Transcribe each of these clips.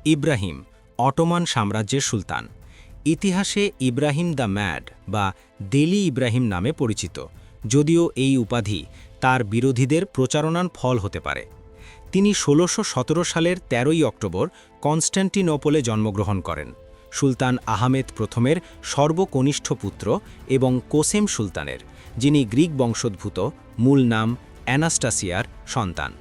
Ibrahim Ottoman সাম্রাজ্যের সুলতান। ইতিহাসে Ibrahim the mad বা দেলি ইব্রাহিম নামে পরিচিত, যদিও এই উপাধি তার বিরোধীদের প্রচারণার ফল হতে পারে। তিনি ১৬১৭ সালের ১৩ই অক্টোবর কনস্ট্যান্টিনোপলে জন্মগ্রহণ করেন। সুলতান আহমেদ প্রথমের সর্বকনিষ্ঠ পুত্র এবং কোসেম সুলতানের, যিনি গ্রিক বংশোদ্ভূত, মূল নাম অ্যানাস্টাসিয়ার সন্তান।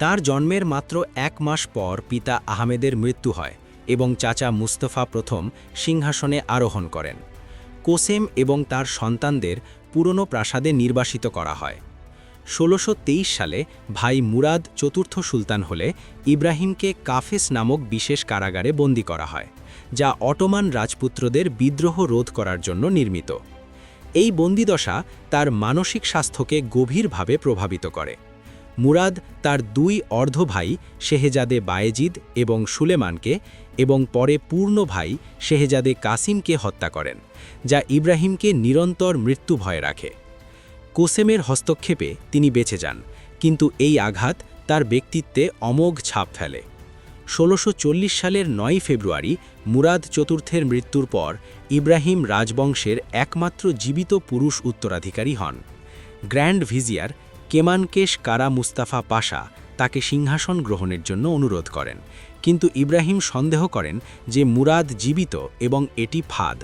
তার জন্মের মাত্র ১ মাস পর পিতা আহমেদের মৃত্যু হয় এবং চাচা মুস্তফা প্রথম সিংহাসনে আরোহণ করেন। কোসেম এবং তার সন্তানদের পুরনো প্রাসাদে নির্বাসিত করা হয়। ১৬২৩ সালে ভাই মুরাদ চতুর্থ সুলতান হলে ইব্রাহিমকে কাফেস নামক বিশেষ কারাগারে বন্দী করা হয়, যা অটোমান রাজপুত্রদের বিদ্রোহ রোধ করার জন্য নির্মিত। এই বন্দিদশা তার মানসিক স্বাস্থ্যকে গভীরভাবে প্রভাবিত করে। মুরাদ তার ২ অর্ধ ভাই শেহজাদে বায়েজিদ এবং সুলেমানকে এবং পরে পূর্ণ ভাই শেহজাদে কাসিমকে হত্যা করেন, যা ইব্রাহিমকে নিরন্তর মৃত্যু ভয়ে রাখে। কোসেমের হস্তক্ষেপে তিনি বেঁচে যান, কিন্তু এই আঘাত তার ব্যক্তিত্বে অমোঘ ছাপ ফেলে। ১৬৪০ সালের ৯ ফেব্রুয়ারি মুরাদ চতুর্থের মৃত্যুর পর ইব্রাহিম রাজবংশের একমাত্র জীবিত পুরুষ উত্তরাধিকারী হন। গ্র্যান্ড ভিজিয়ার কেমানকেশ কারা মুস্তাফা পাশা তাকে সিংহাসন গ্রহণের জন্য অনুরোধ করেন, কিন্তু ইব্রাহিম সন্দেহ করেন যে মুরাদ জীবিত এবং এটি ফাঁদ।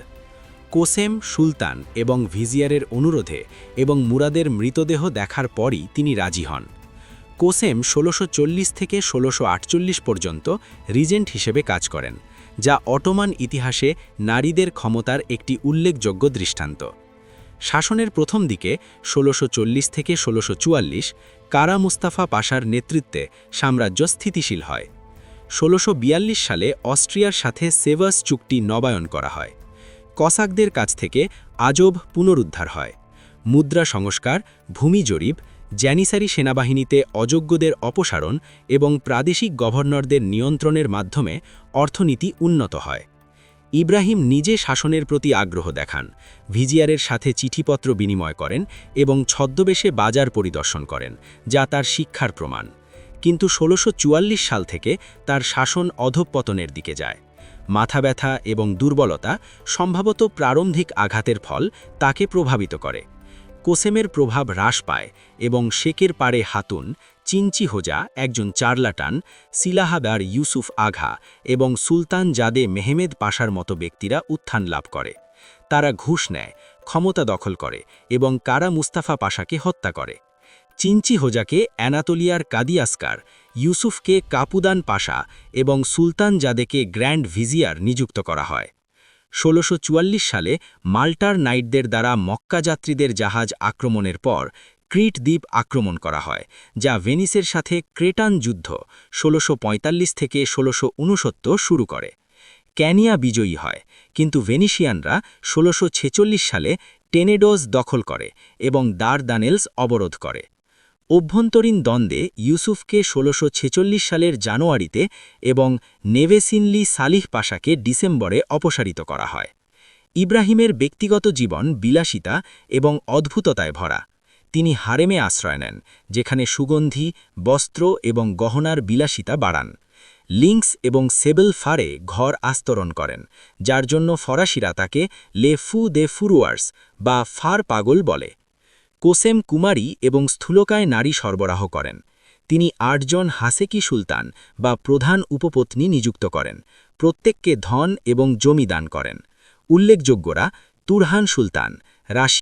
কোসেম সুলতান এবং ভিজিয়ারের অনুরোধে এবং মুরাদের মৃতদেহ দেখার পরই তিনি রাজি হন। কোসেম ১৬৪০ থেকে ১৬৪৮ পর্যন্ত রিজেন্ট হিসেবে কাজ করেন, যা অটোমান ইতিহাসে নারীদের ক্ষমতার একটি উল্লেখযোগ্য দৃষ্টান্ত। শাসনের প্রথম দিকে ১৬৪০ থেকে ১৬৪৪ কারা মুস্তাফা পাশার নেতৃত্বে সাম্রাজ্য স্থিতিশীল হয়। ১৬৪২ সালে অস্ট্রিয়ার সাথে সেভাস চুক্তি নবায়ন করা হয়। কসাকদের কাছ থেকে আজব পুনরুদ্ধার হয়। মুদ্রা সংস্কার, ভূমি জরিপ, জ্যানিসারি সেনাবাহিনীতে অযোগ্যদের অপসারণ এবং প্রাদেশিক গভর্নরদের নিয়ন্ত্রণের মাধ্যমে অর্থনীতি উন্নত হয়। ইব্রাহিম নিজে শাসনের প্রতি আগ্রহ দেখান, ভিজিয়ারের সাথে চিঠিপত্র বিনিময় করেন এবং ছদ্মবেশে বাজার পরিদর্শন করেন, যা তার শিক্ষার প্রমাণ। কিন্তু ১৬৪৪ সাল থেকে তার শাসন অধঃপতনের দিকে যায়। মাথা ব্যথা এবং দুর্বলতা, সম্ভবত প্রারম্ভিক আঘাতের ফল, তাকে প্রভাবিত করে। কোসেমের প্রভাব হ্রাস পায় এবং শেকের পাড়ে হাতুন, চিনচি হোজা একজন চার্লাটান, সিলাহাদার ইউসুফ আঘা এবং সুলতান জাদে মেহমেদ পাশার মতো ব্যক্তিরা উত্থান লাভ করে। তারা ঘুষ নেয়, ক্ষমতা দখল করে এবং কারা মুস্তাফা পাশাকে হত্যা করে। চিনচি হোজাকে অ্যানাতোলিয়ার কাদিয়াস্কার, ইউসুফকে কাপুদান পাশা এবং সুলতান জাদেকে গ্র্যান্ড ভিজিয়ার নিযুক্ত করা হয়। ১৬৪৪ সালে মাল্টার নাইটদের দ্বারা মক্কা যাত্রীদের জাহাজ আক্রমণের পর ক্রিট দ্বীপ আক্রমণ করা হয়, যা ভেনিসের সাথে ক্রেটান যুদ্ধ ১৬৪৫ থেকে ১৬৬৯ শুরু করে। ক্যানিয়া বিজয়ী হয়, কিন্তু ভেনিশিয়ানরা ১৬৪৬ সালে টেনেডোজ দখল করে এবং দারদানেলস অবরোধ করে। অভ্যন্তরীণ দ্বন্দ্বে ইউসুফকে ১৬৪৬ সালের জানুয়ারিতে এবং নেভেসিনলি সালিহ পাশাকে ডিসেম্বরে অপসারিত করা হয়। ইব্রাহিমের ব্যক্তিগত জীবন বিলাসিতা এবং অদ্ভুততায় ভরা। তিনি হারেমে আশ্রয় নেন, যেখানে সুগন্ধি, বস্ত্র এবং গহনার বিলাসিতা বাড়ান। লিংকস এবং সেবেল ফারে ঘর আস্তরণ করেন, যার জন্য ফরাসিরা তাকে লে ফু দে ফুরুয়ার্স বা ফার পাগল বলে। কোসেম কুমারী এবং স্থূলকায় নারী সরবরাহ করেন। তিনি ৮ জন হাসেকি সুলতান বা প্রধান উপপত্নী নিযুক্ত করেন, প্রত্যেককে ধন এবং জমি দান করেন। উল্লেখযোগ্যরা তুরহান সুলতান, রাশি